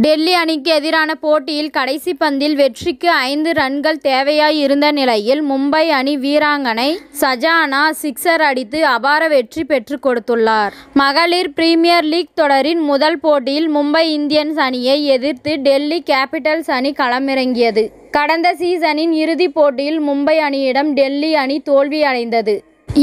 டெல்லி அணிக்கு எதிரான போட்டியில் கடைசி பந்தில் வெற்றிக்கு 5 ரன்கள் தேவையாய் இருந்த நிலையில் மும்பை அணி வீராங்கனை சஜானா சிக்ஸர் அடித்து அபார வெற்றி பெற்றுக் கொடுத்துள்ளார். மகளிர் பிரீமியர் லீக் தொடரின் முதல் போட்டியில் மும்பை இந்தியன்ஸ் அணியை எதிர்த்து டெல்லி கேபிட்டல்ஸ் அணி களமிறங்கியது. கடந்த சீசனின் இறுதிப் போட்டியில் மும்பை அணியிடம் டெல்லி அணி தோல்வியடைந்தது.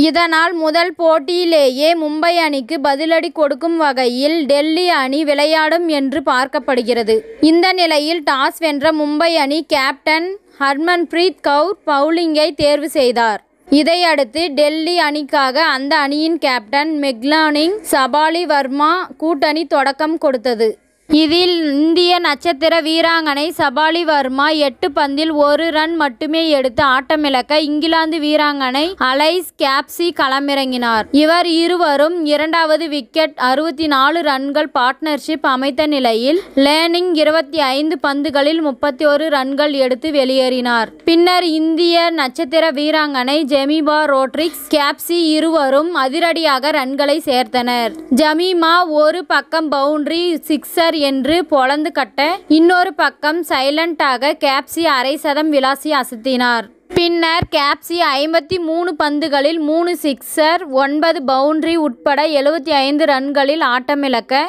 இதனால் முதல் போட்டியிலேயே மும்பை அணிக்கு பதிலடி கொடுக்கும் வகையில் டெல்லி அணி விளையாடும் என்று பார்க்கப்படுகிறது. இந்த நிலையில் டாஸ் வென்ற மும்பை அணி கேப்டன் ஹர்மன்பிரீத் கவுர் பவுலிங்கை தேர்வு செய்தார். இதையடுத்து டெல்லி அணிக்காக அந்த அணியின் கேப்டன் மெக்லானிங் சபாலி வர்மா கூட்டணி தொடக்கம் கொடுத்தது. இதில் இந்திய நட்சத்திர வீராங்கனை சபாலி வர்மா 8 பந்தில் 1 ரன் மட்டுமே எடுத்து ஆட்டமிழக்க இங்கிலாந்து வீராங்கனை அலைஸ் கேப்சி களமிறங்கினார். இவர் இருவரும் இரண்டாவது விக்கெட் 64 ரன்கள் பார்ட்னர்ஷிப் அமைத்த நிலையில் லேனிங் 25 பந்துகளில் 31 ரன்கள் எடுத்து வெளியேறினார். பின்னர் இந்திய நட்சத்திர வீராங்கனை ஜெமிமா ரோட்ரிக்ஸ் கேப்சி இருவரும் அதிரடியாக ரன்களை சேர்த்தனர். ஜமீமா ஒரு பக்கம் பவுண்டரி சிக்ஸர் என்று பொளந்து கட்ட, இன்னொரு பக்கம் சைலண்டாக கேப்சி அரை சதம் விளாசி அசத்தினார். பின்னர் கேப்சி 53 பந்துகளில் 3 சிக்ஸர் 9 பவுண்டரி உட்பட 75 ரன்களில் ஆட்டமிழக்க,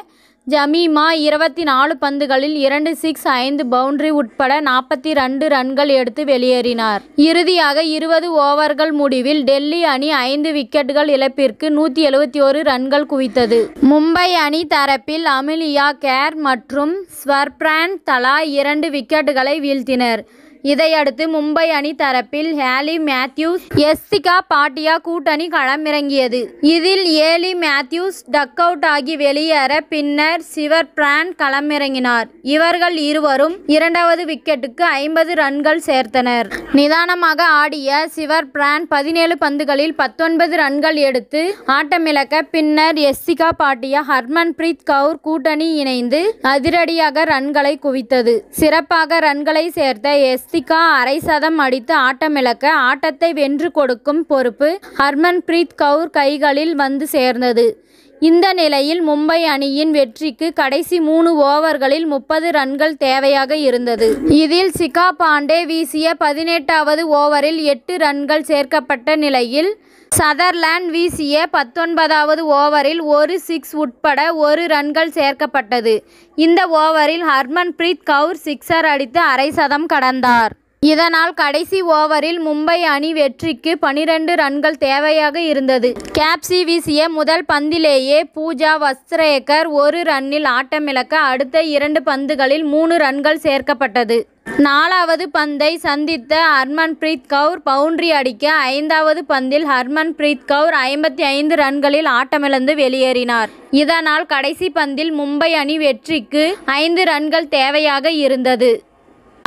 ஜமீமா 24 பந்துகளில் 2 சிக்ஸ் 5 பவுண்டரி உட்பட 42 ரன்கள் எடுத்து வெளியேறினார். இறுதியாக 20 ஓவர்கள் முடிவில் டெல்லி அணி 5 விக்கெட்டுகள் இழப்பிற்கு 171 ரன்கள் குவித்தது. மும்பை அணி தரப்பில் அமிலியா கேர் மற்றும் ஸ்வர்பிராண்ட் தலா 2 விக்கெட்டுகளை வீழ்த்தினர். இதையடுத்து மும்பை அணி தரப்பில் ஹேலி மேத்யூஸ் எஸ்திகா பாட்டியா கூட்டணி களமிறங்கியது. இதில் ஏலி மேத்யூஸ் டக் அவுட் ஆகி வெளியேற, பின்னர் ஸ்வர்பிராண்ட் களமிறங்கினார். இவர்கள் இருவரும் இரண்டாவது விக்கெட்டுக்கு 50 ரன்கள் சேர்த்தனர். நிதானமாக ஆடிய ஸ்வர்பிராண்ட் 17 பந்துகளில் 19 ரன்கள் எடுத்து ஆட்டமிழக்க, பின்னர் எஸ்திகா பாட்டியா ஹர்மன்பிரீத் கவுர் கூட்டணி இணைந்து அதிரடியாக ரன்களை குவித்தது. சிறப்பாக ரன்களை சேர்த்த எஸ்திகா அரை சதம் அடித்து ஆட்டமிழக்க, ஆட்டத்தை வென்று கொடுக்கும் பொறுப்பு ஹர்மன்பிரீத் கவுர் கைகளில் வந்து சேர்ந்தது. இந்த நிலையில் மும்பை அணியின் வெற்றிக்கு கடைசி 3 ஓவர்களில் 30 ரன்கள் தேவையாக இருந்தது. இதில் சிகா பாண்டே வீசிய 18வது ஓவரில் 8 ரன்கள் சேர்க்கப்பட்ட நிலையில் சதர்லாண்ட் வீசிய 19வது ஓவரில் 1 சிக்ஸ் உட்பட 1 ரன்கள் சேர்க்கப்பட்டது. இந்த ஓவரில் ஹர்மன்பிரீத் கவுர் சிக்ஸர் அடித்து அரை சதம் கடந்தார். இதனால் கடைசி ஓவரில் மும்பை அணி வெற்றிக்கு 12 ரன்கள் தேவையாக இருந்தது. கேப்சி வீசிய முதல் பந்திலேயே பூஜா வஸ்திரேகர் 1 ரன்னில் ஆட்டமிழக்க, அடுத்த 2 பந்துகளில் 3 ரன்கள் சேர்க்கப்பட்டது. 4வது பந்தை சந்தித்த ஹர்மன்பிரீத் கவுர் பவுண்டரி அடிக்க, 5வது பந்தில் ஹர்மன்பிரீத் கவுர் 55 ரன்களில் ஆட்டமிழந்து வெளியேறினார். இதனால் கடைசி பந்தில் மும்பை அணி வெற்றிக்கு 5 ரன்கள் தேவையாக இருந்தது.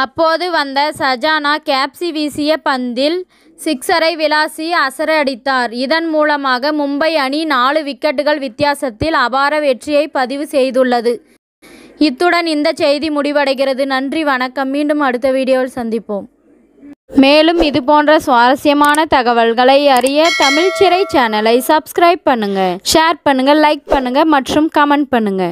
அப்போது வந்த சஜானா கேப்சி வீசிய பந்தில் சிக்ஸரை விளாசி அசர அடித்தார். இதன் மூலமாக மும்பை அணி 4 விக்கெட்டுகள் வித்தியாசத்தில் அபார வெற்றியை பதிவு செய்துள்ளது. இத்துடன் இந்த செய்தி முடிவடைகிறது. நன்றி, வணக்கம். மீண்டும் அடுத்த வீடியோவில் சந்திப்போம். மேலும் இது போன்ற சுவாரஸ்யமான தகவல்களை அறிய தமிழ் சிறை சேனலை சப்ஸ்கிரைப் பண்ணுங்க, ஷேர் பண்ணுங்க, லைக் பண்ணுங்க மற்றும் கமெண்ட் பண்ணுங்க.